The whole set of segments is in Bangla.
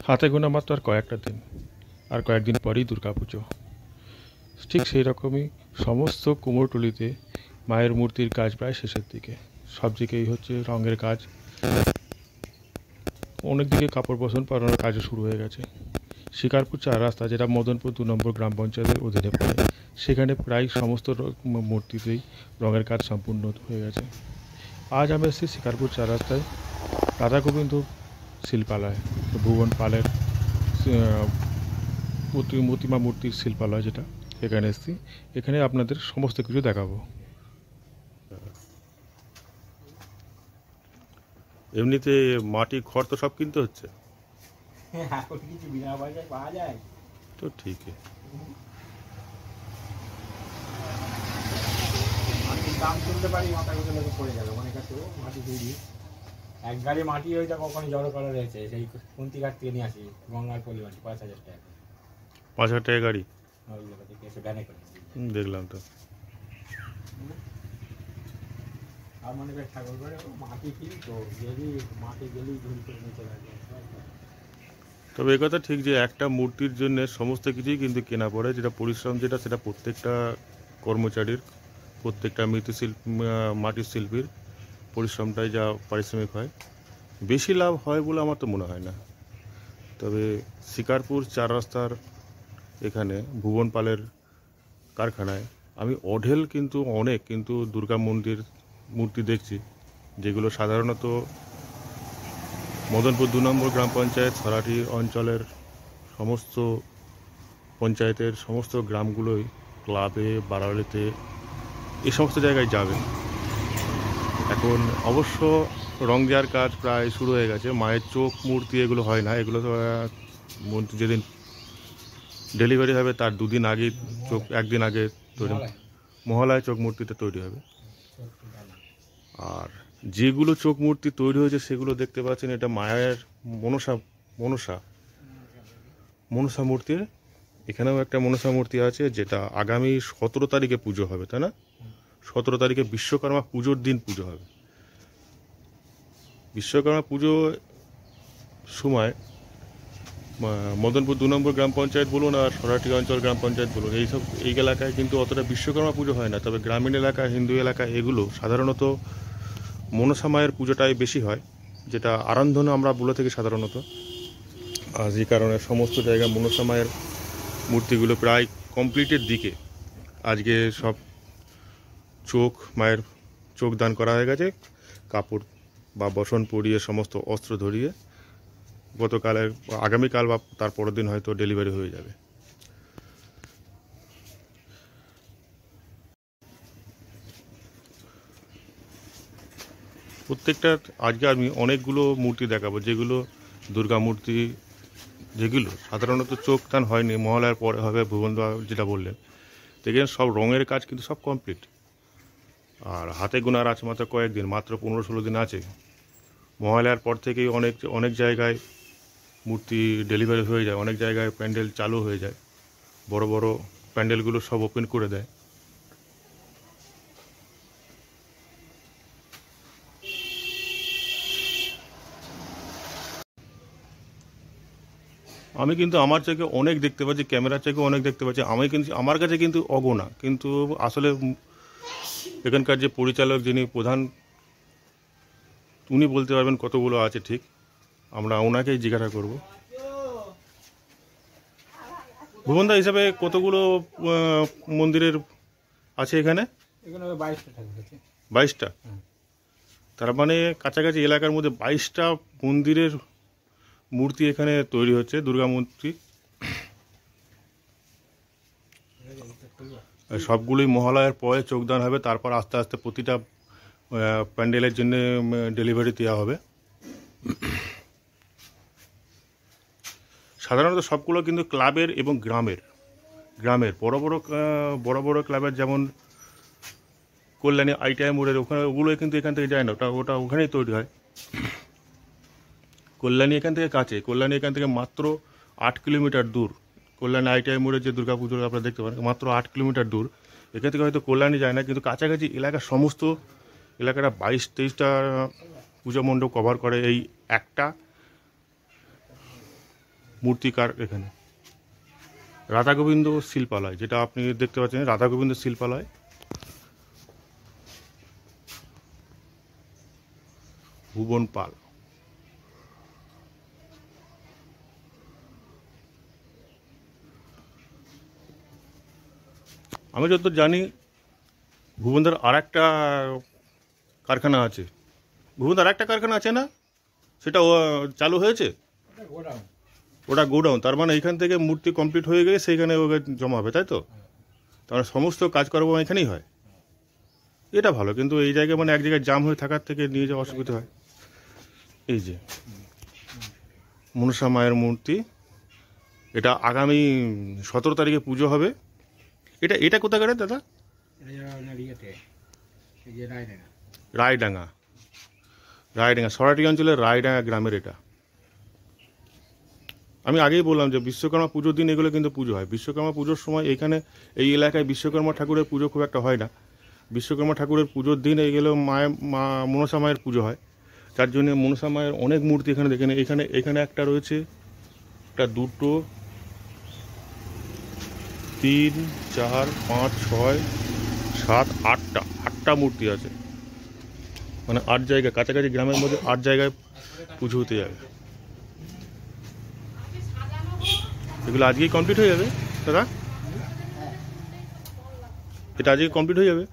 হাতে গোনা মাত্র আর কয়েকটা দিন, আর কয়েকদিন পরেই দুর্গাপুজো। ঠিক সেই রকমই সমস্ত কুমোরটুলিতে মায়ের মূর্তির কাজ প্রায় শেষের দিকে। সব দিকেই হচ্ছে রঙের কাজ, অনেক দিকে কাপড় বসন পরানোর কাজও শুরু হয়ে গেছে। শিকারপুর 4 রাস্তা, যেটা মদনপুর 2 নম্বর গ্রাম পঞ্চায়েতের অধীনে পড়ে, সেখানে প্রায় সমস্ত মূর্তিতেই রঙের কাজ সম্পূর্ণ হয়ে গেছে। আজ আমি এসেছি শিকারপুর 4 রাস্তায় রাধাগোবিন্দ শিল্পালয়, ভুবন পালের প্রতিমা মূর্তির শিল্পালয়, যেটা এখানে এসেছি। এখানে আপনাদের সমস্ত কিছু দেখাবো। এমনিতে মাটি খড় তো সব কিনতে হচ্ছে, এখন কিছু বিনা পয়সায় পাওয়া যায় তো ঠিকই। মাটির দাম তুলতে পারি, মাথা গুলো লোকে পড়ে যাবে। অনেক আছে মাটি তৈরি, এক গাড়ি মাটি ওইটা কখনই জড়ো করা রয়েছে, সেই কুন্তিঘাট থেকে নিয়ে আসি গঙ্গার পল্লী মাটি 5,000 টাকা। 5,000 টাকা গাড়ি এসে ভ্যানে করে দেখলাম তো। আর মনে করে ঠাকুর করে মাটি কিন তো গেলি, মাটি গেলেই ঘুরি করে নিয়ে চলে আসবে। তবে এই কথা ঠিক যে একটা মূর্তির জন্য সমস্ত কিছুই কিন্তু কেনা পড়ে, যেটা পরিশ্রম, যেটা সেটা প্রত্যেকটা কর্মচারীর, প্রত্যেকটা মাটির শিল্পীর পরিশ্রমটাই যা পারিশ্রমিক হয়, বেশি লাভ হয় বলে আমার তো মনে হয় না। তবে শিকারপুর 4 রাস্তার এখানে ভুবন পালের কারখানায় আমি অঢেল কিন্তু দুর্গা মূর্তি দেখছি, যেগুলো সাধারণত মদনপুর 2 নম্বর গ্রাম পঞ্চায়েত সরাটি অঞ্চলের সমস্ত পঞ্চায়েতের সমস্ত গ্রামগুলোই, ক্লাবে, বাড়ালিতে, এই সমস্ত জায়গায় যাবে। এখন অবশ্য রং দেওয়ার কাজ প্রায় শুরু হয়ে গেছে। মায়ের চোখ মূর্তি এগুলো হয় না, এগুলো তো মূর্তি যেদিন ডেলিভারি হবে তার 2 দিন আগে, চোখ 1 দিন আগে তৈরি, মহালয়ায় চোখ মূর্তিটা তৈরি হবে। আর যেগুলো চোখ মূর্তি তৈরি হয়েছে সেগুলো দেখতে পাচ্ছেন, এটা মায়ের মনসা মূর্তির। এখানেও একটা মনসা মূর্তি আছে, যেটা আগামী 17 তারিখে পুজো হবে, তাই না? 17 তারিখে বিশ্বকর্মা পুজোর দিন পুজো হবে। বিশ্বকর্মা পুজো সময় মদনপুর 2 নম্বর গ্রাম পঞ্চায়েত বলুন আর সরাটি অঞ্চল গ্রাম পঞ্চায়েত বলুন, এই এলাকায় কিন্তু অতটা বিশ্বকর্মা পুজো হয় না। তবে গ্রামীণ এলাকা, হিন্দু এলাকা, এগুলো সাধারণত মনসা মায়ের পুজোটাই বেশি হয়, যেটা আরাধনা আমরা বলে থাকি সাধারণত। আর যে কারণে সমস্ত জায়গায় মনসা মায়ের মূর্তিগুলো প্রায় কমপ্লিটের দিকে। আজকে সব মায়ের চোখ দান করা হয়ে গেছে, কাপড় বা বসন পরিয়ে সমস্ত অস্ত্র ধরিয়ে। আগামীকাল বা তার পরের দিন হয়তো ডেলিভারি হয়ে যাবে। প্রত্যেকটা আজকে আমি অনেকগুলো মূর্তি দেখাবো, যেগুলো দুর্গা মূর্তি, যেগুলো সাধারণত চোখ দান হয়নি, মহালয়ার পরে হবে, ভুবনদা যেটা বললেন। দেখেন সব রঙের কাজ কিন্তু সব কমপ্লিট। আর হাতে গোনার আছে মাত্র কয়েকদিন, মাত্র 15-16 দিন আছে। মহালয়ার পর থেকেই অনেক জায়গায় মূর্তি ডেলিভারি হয়ে যায়, অনেক জায়গায় প্যান্ডেল চালু হয়ে যায়, বড় বড় প্যান্ডেলগুলো সব ওপেন করে দেয়। আমি কিন্তু আমার চোখে অনেক দেখতে পাচ্ছি, ক্যামেরার চোখে অনেক দেখতে পাচ্ছি। আমার কাছে কিন্তু অগোনা, কিন্তু আসলে এখানকার যে পরিচালক, যিনি প্রধান, উনি বলতে পারবেন কতগুলো আছে ঠিক। আমরা ওনাকেই জিজ্ঞাসা করব। ভুবনদা, হিসাবে কতগুলো মন্দিরের আছে এখানে? 22টা। তার মানে কাছাকাছি এলাকার মধ্যে 22টা মন্দিরের মূর্তি এখানে তৈরি হচ্ছে, দুর্গা মূর্তি। সবগুলোই মহালয়ার পরে চোখদান হবে, তারপর আস্তে আস্তে প্রতিটা প্যান্ডেলের জন্য ডেলিভারি দেওয়া হবে। সাধারণত সবগুলো কিন্তু ক্লাবের এবং গ্রামের বড় বড় ক্লাবের, যেমন কল্যাণী ITI মোড়ের ওগুলো কিন্তু এখান থেকে যায় না, ওটা ওখানেই তৈরি হয়। কল্যাণী এখান থেকে কাছে, কল্যাণী এখান থেকে মাত্র 8 কিলোমিটার দূর। কল্যাণী ITI মোড়ের যে দুর্গাপুজো আপনারা দেখতে পারেন, মাত্র 8 কিলোমিটার দূর। এখান থেকে হয়তো কল্যাণী যায় না, কিন্তু কাছাকাছি এলাকার সমস্ত এলাকাটা 22-23টা পুজো মণ্ডপ কভার করে এই একটা মূর্তিকার এখানে রাধা গোবিন্দ শিল্পালয়, যেটা আপনি দেখতে পাচ্ছেন রাধা গোবিন্দ শিল্পালয়। ভুবন পাল। আমি যত জানি ভুবনদার আর একটা কারখানা আছে, ভুবনদার আর একটা কারখানা আছে না, সেটা চালু হয়েছে? ওটা গোডাউন। তার মানে এইখান থেকে মূর্তি কমপ্লিট হয়ে গেলে সেইখানে ওকে জমা হবে, তাই তো? তার সমস্ত কাজকর্ম এখানেই হয়। এটা ভালো, কিন্তু এই জায়গায় মানে এক জায়গায় জাম হয়ে থাকার থেকে নিয়ে যাওয়া অসুবিধা হয়। এই যে মনসা মায়ের মূর্তি, এটা আগামী 17 তারিখে পুজো হবে। এটা কোথাকার দাদা? রায়ডাঙ্গা, সরাটি অঞ্চলের রায়ডাঙ্গা গ্রামের এটা। আমি আগেই বললাম যে বিশ্বকর্মা পুজোর দিন এগুলো কিন্তু পুজো হয়। বিশ্বকর্মা পুজোর সময় এইখানে এই এলাকায় বিশ্বকর্মা ঠাকুরের পুজো খুব একটা হয় না। বিশ্বকর্মা ঠাকুরের পুজোর দিন এইগুলো মনসা মায়ের পুজো হয়। তার জন্য মনসা মায়ের অনেক মূর্তি এখানে দেখেন। এখানে একটা রয়েছে, একটা, দুটো, 3, 4, 5, 6, 7, 8টা মূর্তি আছে। মানে 8 জায়গায়, কাছাকাছি গ্রামের মধ্যে 8 জায়গায় পুজো হতে যাবে। এগুলো আজকেই কমপ্লিট হয়ে যাবে দাদা? এটা আজকে কমপ্লিট হয়ে যাবে,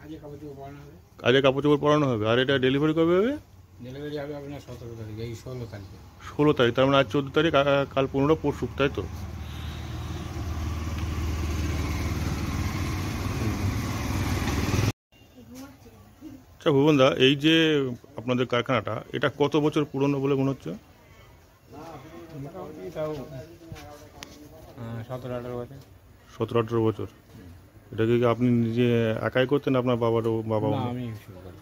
আজকে কাপড় চোপড় পরানো হবে। আর এটা ডেলিভারি কবে হবে? ডেলিভারি হবে আপনার 17 তারিখ, এই 16 তারিখে। 16 তারিখ, তার মানে আজ 14 তারিখ, কাল 15, পরশু, তাই তো? আচ্ছা ভুবনদা, এই যে আপনাদের কারখানাটা, এটা কত বছর পুরনো বলে মনে হচ্ছে? মোটামুটি তাও 17-18 বছর। 17-18 বছর। এটা কি আপনি নিজে একাই করতেন, আপনার বাবা? আমি শুরু করি।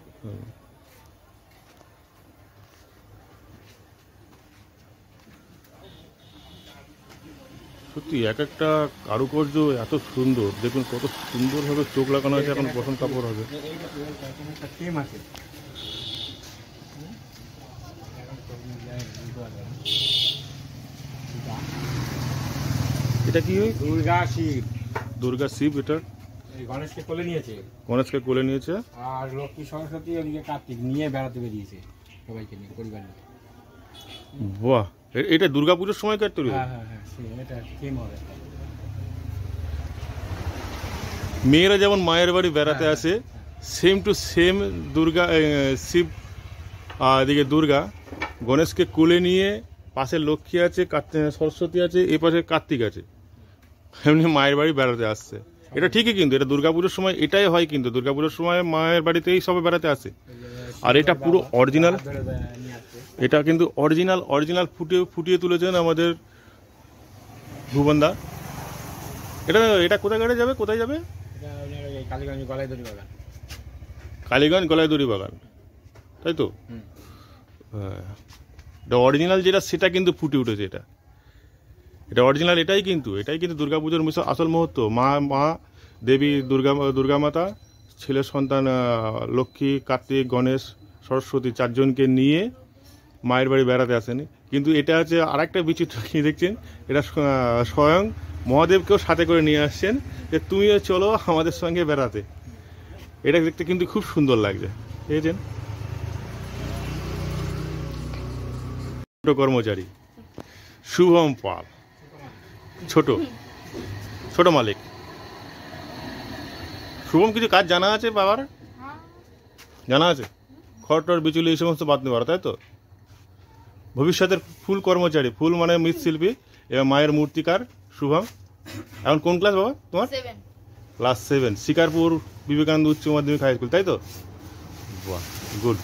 সত্যি এক একটা কারুকার্য এত সুন্দর, দেখুন কত সুন্দরভাবে চোখ লাগানো আছে। এখন বসন্ত কাপড় হবে। এটা কি? দুর্গা শিব। এটা গণেশকে কোলে নিয়েছে, আর লক্ষ্মী সরস্বতী ওদিকে কার্তিক নিয়ে বেড়াতে বেরিয়েছে, সবাইকে নিয়ে, পরিবার নিয়ে। বাহ, এটা দুর্গাপুজোর সময়কার তৈরি? হ্যাঁ, এটা থিম হবে। মেয়েরা যেমন মায়ের বাড়ি বেড়াতে আসে, same to same Durga, Shiv, এদিকে দুর্গা গণেশকে কোলে নিয়ে, পাশে লক্ষ্মী আছে, সরস্বতী আছে, এ পাশে কার্তিক আছে, এমনি মায়ের বাড়ি বেড়াতে আসছে। এটা ঠিকই, কিন্তু এটা দুর্গাপুজোর সময় এটাই হয়। কিন্তু দুর্গাপুজোর সময় মায়ের বাড়িতেই সবে বেড়াতে আসে। আর এটা পুরো অরিজিনাল, এটা কিন্তু অরিজিনাল ফুটিয়ে তুলেছেন আমাদের ভুবনদা। এটা কোথায় যাবে? কালীগঞ্জ গলায় দড়ি বাগান, তাই তো? হ্যাঁ, এটা অরিজিনাল যেটা, সেটা কিন্তু ফুটে উঠেছে। এটা অরিজিনাল, এটাই কিন্তু দুর্গাপুজোর আসল মুহূর্ত। মা দেবী দুর্গা মাতা, ছেলের সন্তান লক্ষ্মী, কার্তিক, গণেশ, সরস্বতী 4 জনকে নিয়ে মায়ের বাড়ি বেড়াতে আসেনি। কিন্তু এটা হচ্ছে আর একটা বিচিত্র, কি দেখছেন, এটা স্বয়ং মহাদেবকেও সাথে করে নিয়ে আসছেন যে তুমিও চলো আমাদের সঙ্গে বেড়াতে। এটা দেখতে কিন্তু খুব সুন্দর লাগছে, দেখেছেন? ছোট কর্মচারী শুভম পাল, ছোট মালিক। শুভম, কিছু কাজ জানা আছে বাবার? জানা আছে, খড়টর বিচুলি এই সমস্ত বাদ নেওয়ার, তাই তো? ভবিষ্যতের ফুল কর্মচারী, ফুল মানে মৃৎশিল্পী এবং মায়ের মূর্তিকার শুভম। এখন কোন ক্লাস বাবা তোমার? ক্লাস 7, শিকারপুর বিবেকানন্দ উচ্চ মাধ্যমিক হাই স্কুল, তাই তো? বাহ, গুড।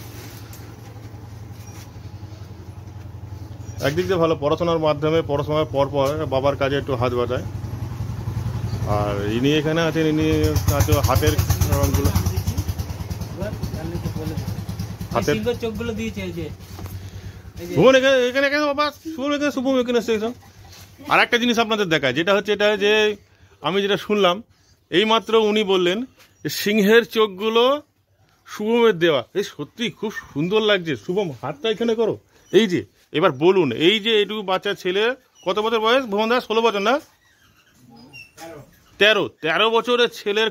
একদিক দিয়ে ভালো, পড়াশোনার মাধ্যমে, পড়াশোনার পর বাবার কাজে একটু হাত বাজায়। আর ইনি এখানে আছেন, ইনি আছে হাতের রঙগুলো, চোখগুলো দিয়েছে। আর একটা জিনিস আপনাদের দেখায়, যেটা হচ্ছে এটা যে আমি যেটা শুনলাম এইমাত্র, উনি বললেন সিংহের চোখগুলো শুভমের দেওয়া। এই সত্যি খুব সুন্দর লাগছে। শুভম, হাতটা এখানে করো। এই যে এবার বলুন, এই যে এইটুকু বাচ্চা ছেলে কত বছর বয়স ভুবন দাস? 16 বছর না? 13 বছরের ছেলের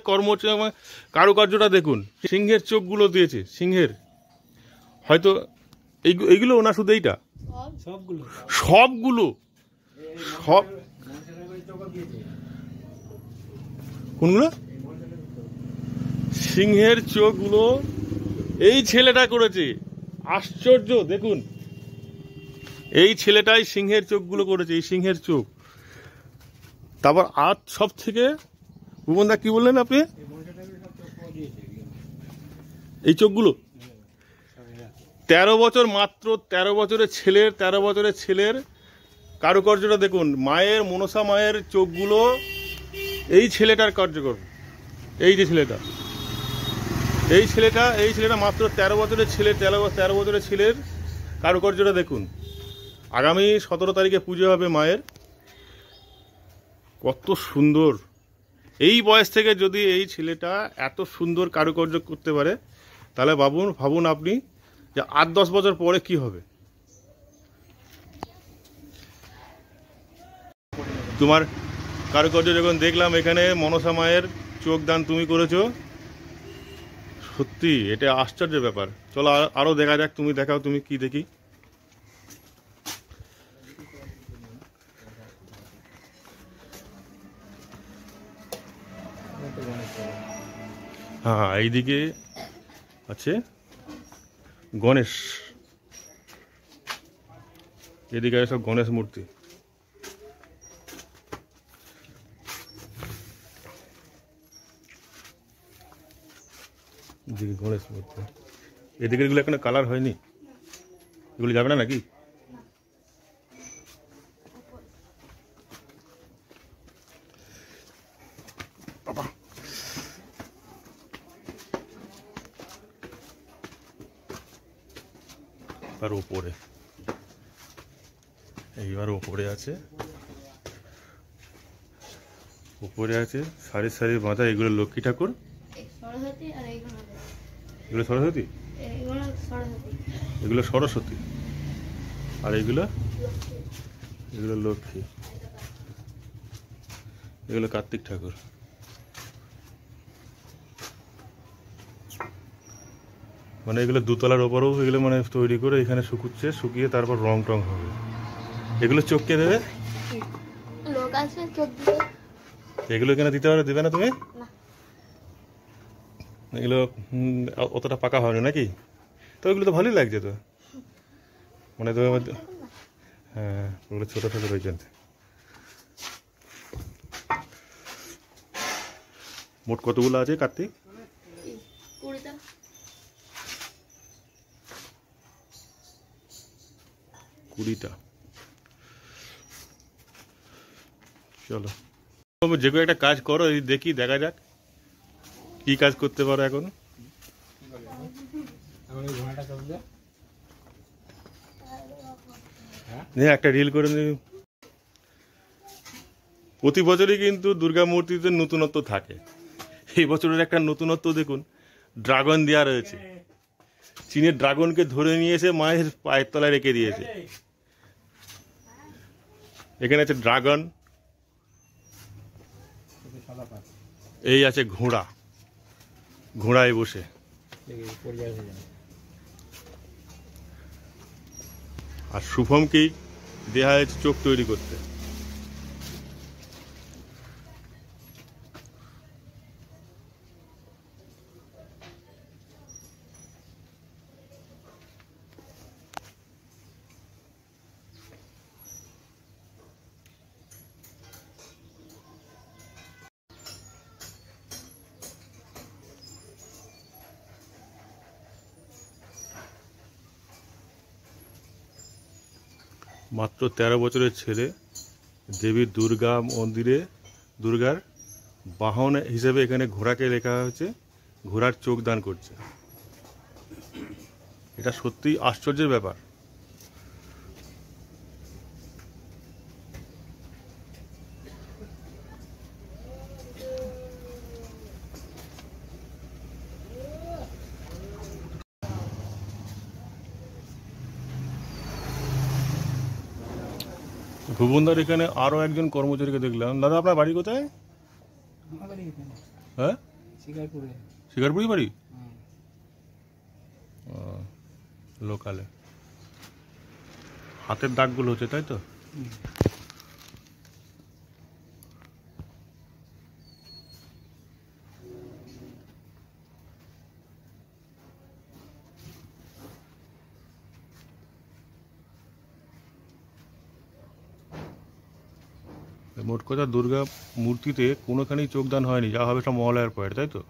কারুকার্যটা দেখুন। সিংহের চোখগুলো দিয়েছে, সিংহের। হয়তো এইগুলো না, শুধু এইটা, সবগুলো সব কোনগুলো? সিংহের চোখগুলো এই ছেলেটা করেছে। আশ্চর্য! দেখুন, এই ছেলেটাই সিংহের চোখগুলো করেছে, এই সিংহের চোখ। তারপর আর সব থেকে ভুবনদা কি বললেন আপনি? এই চোখগুলো 13 বছর, মাত্র 13 বছরের ছেলের কারুকার্যটা দেখুন। মায়ের, মনসা মায়ের চোখগুলো এই ছেলেটার কার্যকর। এই যে ছেলেটা, এই ছেলেটা মাত্র 13 বছরের ছেলে, 13 বছরের ছেলের কারুকার্যটা দেখুন। আগামী 17 তারিখে পুজো হবে মায়ের। কত সুন্দর! এই বয়স থেকে যদি এই ছেলেটা এত সুন্দর কারুকার্য করতে পারে, তাহলে ভাবুন আপনি যে 8-10 বছর পরে কি হবে। তোমার কারুকার্য যখন দেখলাম, এখানে মনসা মায়ের চোখ দান তুমি করেছো, সত্যি এটা আশ্চর্যের ব্যাপার। চলো আরো দেখা যাক, তুমি দেখাও, তুমি কি দেখি। হ্যাঁ, এইদিকে আছে গণেশ, এদিকে আছে সব গণেশ মূর্তি। এদিকে গণেশ মূর্তি, এদিকে এগুলো এখনো কালার হয়নি, এগুলো যাবে না নাকি? তার উপরে, এইবার উপরে আছে সারি সারি বাঁধা, এগুলো লক্ষ্মী ঠাকুর, এগুলো সরস্বতী, এগুলো সরস্বতী, আর এগুলো লক্ষ্মী, এগুলো কার্তিক ঠাকুর। মানে এগুলো দুতলার ওপরেও এগুলো মানে তৈরি করে এখানে শুকিয়ে তারপর রং টং হবে। এগুলো চোখ কে দেবে? লোক আছে চোখ দিতে। এগুলো এখানে দিতে পারে, দেবে না তুমি? এগুলো অতটা পাকা হয়নি নাকি? তো এগুলো তো ভালোই লাগছে তো, মানে তোমার মধ্যে। হ্যাঁ, ওগুলো ছোট ছোট রয়েছে। মোট কতগুলো আছে কার্তিক? 20টা। চলো যে কোনো একটা কাজ করো, দেখি, দেখা যাক কি কাজ করতে পারো এখন। একটা রিল করে নি। প্রতি বছরই কিন্তু দুর্গা মূর্তিতে নতুনত্ব থাকে। এই বছরের একটা নতুনত্ব দেখুন, ড্রাগন দেওয়া রয়েছে। চীনের ড্রাগনকে ধরে নিয়ে এসে মায়ের পায়ের তলায় রেখে দিয়েছে। এখানে আছে ড্রাগন, এই আছে ঘোড়া, ঘোড়ায় বসে। আর শুভমকেই দেয়া হয়েছে চোখ তৈরি করতে। মাত্র 13 বছরের ছেলে দেবী দুর্গা মন্দিরে দুর্গার বাহন হিসেবে এখানে ঘোড়াকে লেখা হয়েছে, ঘোড়ার চোখ দান করছে। এটা সত্যিই আশ্চর্যের ব্যাপার। ভুবনদার এখানে আরও একজন কর্মচারীকে দেখলাম। দাদা আপনার বাড়ি কোথায়? হ্যাঁ, শিকারপুরি বাড়ি। লোকালে হাতের দাগগুলো হচ্ছে তাই তো? মোট কথা দুর্গা মূর্তিতে কোনোখানেই চোখদান হয়নি, যা হবে সব মহালয়ার পরে তাই তো?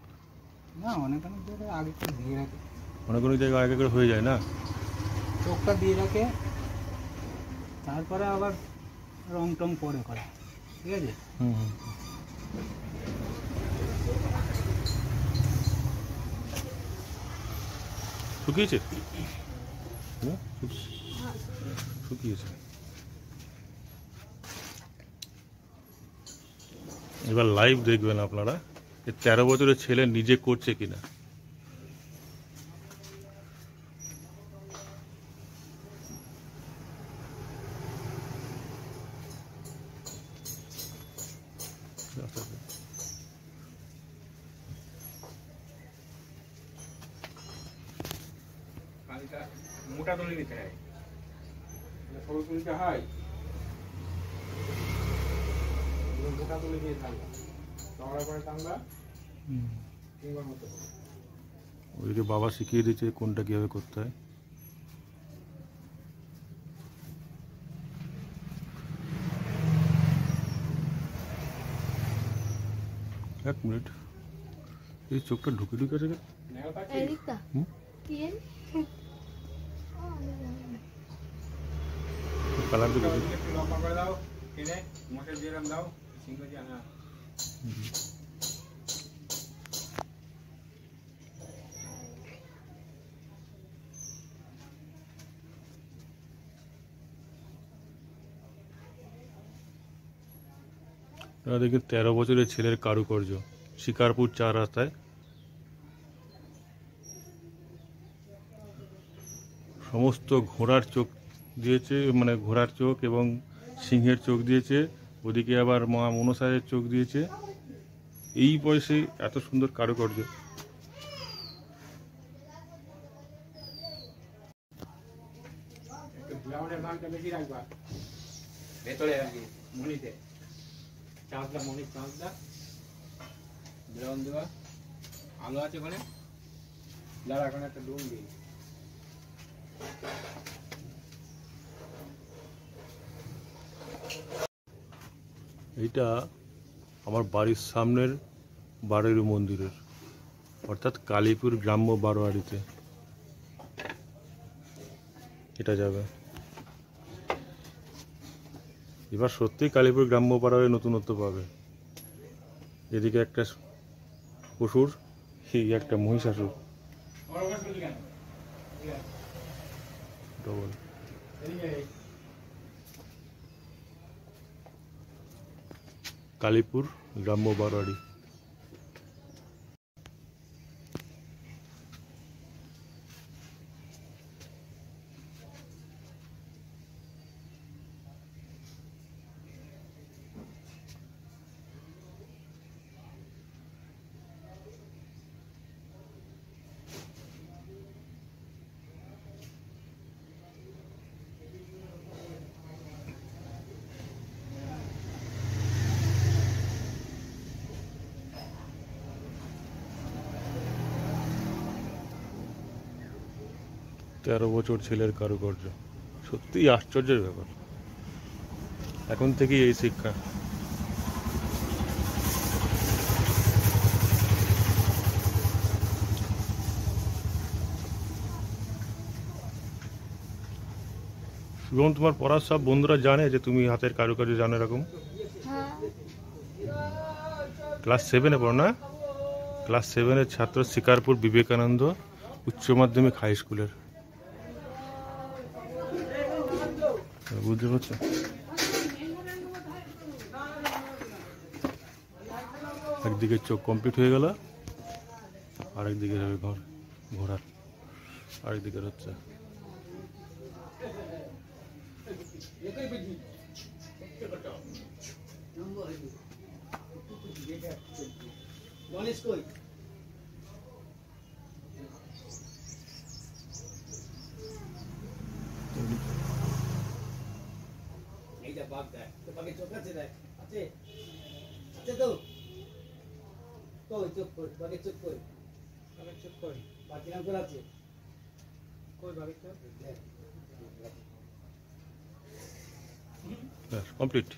না, অনেক জায়গায় আগে করে দিয়ে রাখে, অনেক অনেক জায়গায় আগে করে হয়ে যায় না? চোখটা দিয়ে রাখে, তারপরে আবার রং টং পরে করে, ঠিক আছে। শুকিয়েছে? শুকিয়েছে। এবার লাইভ দেখবেন আপনারা, 13 বছরের ছেলে নিজে করছে কিনা। মোটা তুলে নিতে হয়, সরু তুলতে হয়, মোটা তুলে দিয়ে থাকবা, চওড়া করে টানবা, কিংবা মতো ওইদিকে বাবা শিখিয়ে দিচ্ছে কোনটা কিভাবে করতে হয়। এক মিনিট, এই চোখটা ঢুকে ঢুকে আছে কেন? এদিকটা কি জানি? কালার দিকে একটু লম্বা করে দাও, কিনে মোটে যেরকম দাও, সিংহ দিয়ে আনা। দেখি 13 বছরের ছেলের কারুকার্য, শিকারপুর 4 রাস্তায়। সমস্ত ঘোড়ার চোখ দিয়েছে, মানে ঘোড়ার চোখ এবং সিংহের চোখ দিয়েছে, ওদিকে আবার মা মনসায়ের চোখ দিয়েছে। এই বয়সে এত সুন্দর কারুকার্য। ব্রাউনের ভাগটা বেশি রাখবা ভেতরে, আর কি মনিতে চাঁদটা, মনির চাঁদটা ব্রাউন দেওয়া, আলো আছে ওখানে, যারা এখন একটা ডুম দিই। এইটা আমার বাড়ির সামনের বারোয়ারি মন্দিরের, অর্থাৎ কালীপুর গ্রাম্য বারোয়ারিতে এটা যাবে। এবার সত্যিই কালীপুর গ্রাম্য বারোয়ারি নতুনত্ব পাবে। এদিকে একটা পশুর, এই একটা মহিষাসুর ডবল। কালীপুর গ্রাম্য বারোয়ারি। তেরো বছর ছেলের কারুকার্য, সত্যিই আশ্চর্যের ব্যাপার। এখন থেকেই এই শিক্ষা। শুভম, তোমার পড়ার সব বন্ধুরা জানে যে তুমি হাতের কারুকার্য জানো এরকম? হ্যাঁ, ক্লাস 7-এ পড়ো না? ক্লাস 7-এর ছাত্র, শিকারপুর বিবেকানন্দ উচ্চ মাধ্যমিক হাই স্কুলের। বুঝতে পারছো? একদিকে চোখ কমপ্লিট হয়ে গেল, আরেকদিকে যাবে ঘোড়ার, আরেকদিকে হচ্ছে। গণেশ কই এই যা বাঘ দেখ তো বাঘের চোখ আছে দেখ আছে আছে তো কই চোখ কই বাঘের চোখ কই বাঘের চোখ কই? বাকি নাম করে আছে কই বাঘের চোখ? দেখ ব্যাস কমপ্লিট।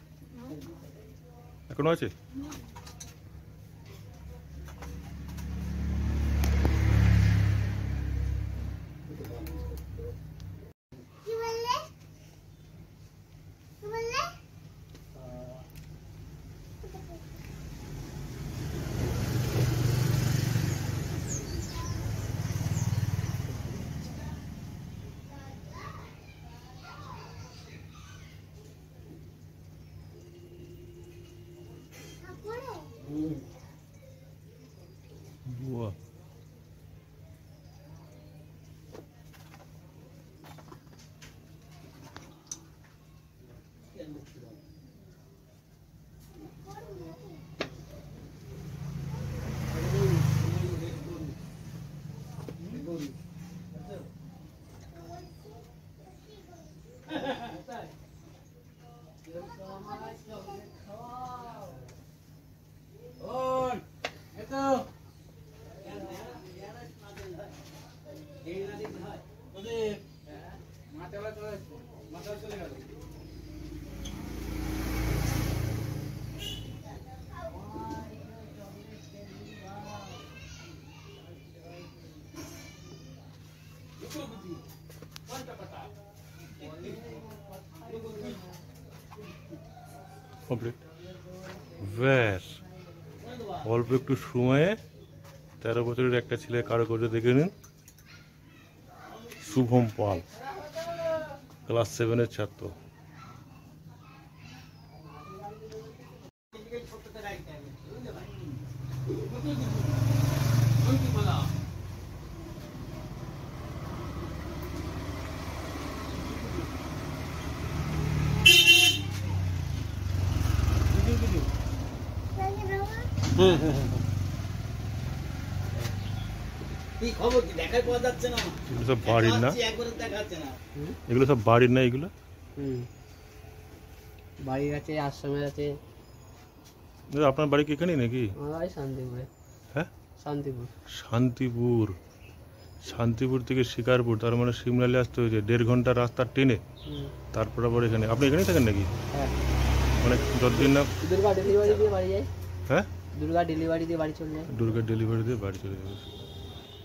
এখনো আছে? কি বললে? কি বললে? তারপরে? বাহ, কমপ্লিট। ব্যাস, অল্প একটু সময়ে 13 বছরের একটা ছেলে কারুকার্য দেখে নিন। শুভম পাল, ক্লাস 7-এর ছাত্র। কি খবর কি দেখাই পাওয়া যাচ্ছে না এগুলো সব বাড়ির না? একবার দেখাচ্ছে না এগুলো সব বাড়ির না? এগুলো বাড়ির আছে, আশ্রমের আছে। দাদা, আপনার বাড়ি কি এখানেই নাকি? আমার বাড়ি শান্তিপুরে। হ্যাঁ, শান্তিপুর। শান্তিপুর। শান্তিপুর থেকে শিকারপুর, তার মানে সিমলালে আসতে হয়েছে 1.5 ঘন্টা রাস্তা ট্রেনে, তারপর আবার এখানে। আপনি এখানেই থাকেন নাকি? হ্যাঁ, মানে যতদিন না। দুর্গা ডেলিভারি দিয়ে বাড়ি যাই। হ্যাঁ, দুর্গা ডেলিভারি দিয়ে বাড়ি চলে যায়। দুর্গা ডেলিভারি দিয়ে বাড়ি চলে যাবে।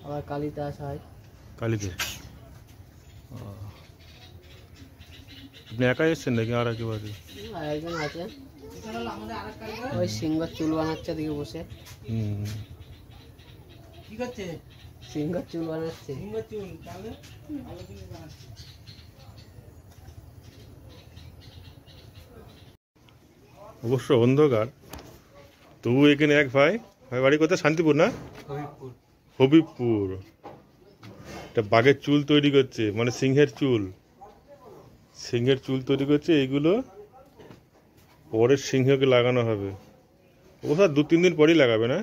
আবার কালীতে আসা হয়। কালীতে? আপনি একাই এসছেন নাকি আর একেবারে? আর একজন আছে, ওই সিংহর চুল বানাচ্ছে দিকে বসে। কি করছে সিংহর চুল বানাচ্ছে। চুল তাহলে ভালো জিনিস বানাচ্ছে অবশ্য অন্ধকার, তবু এখানে এক ভাই বাড়ি কোথায়? শান্তিপুর না? হবিবপুর। একটা বাঘের চুল তৈরি করছে, মানে সিংহের চুল। সিংহের চুল তৈরি করছে, এইগুলো পরের সিংহকে লাগানো হবে। অবশ্য 2-3 দিন পরেই লাগাবে না?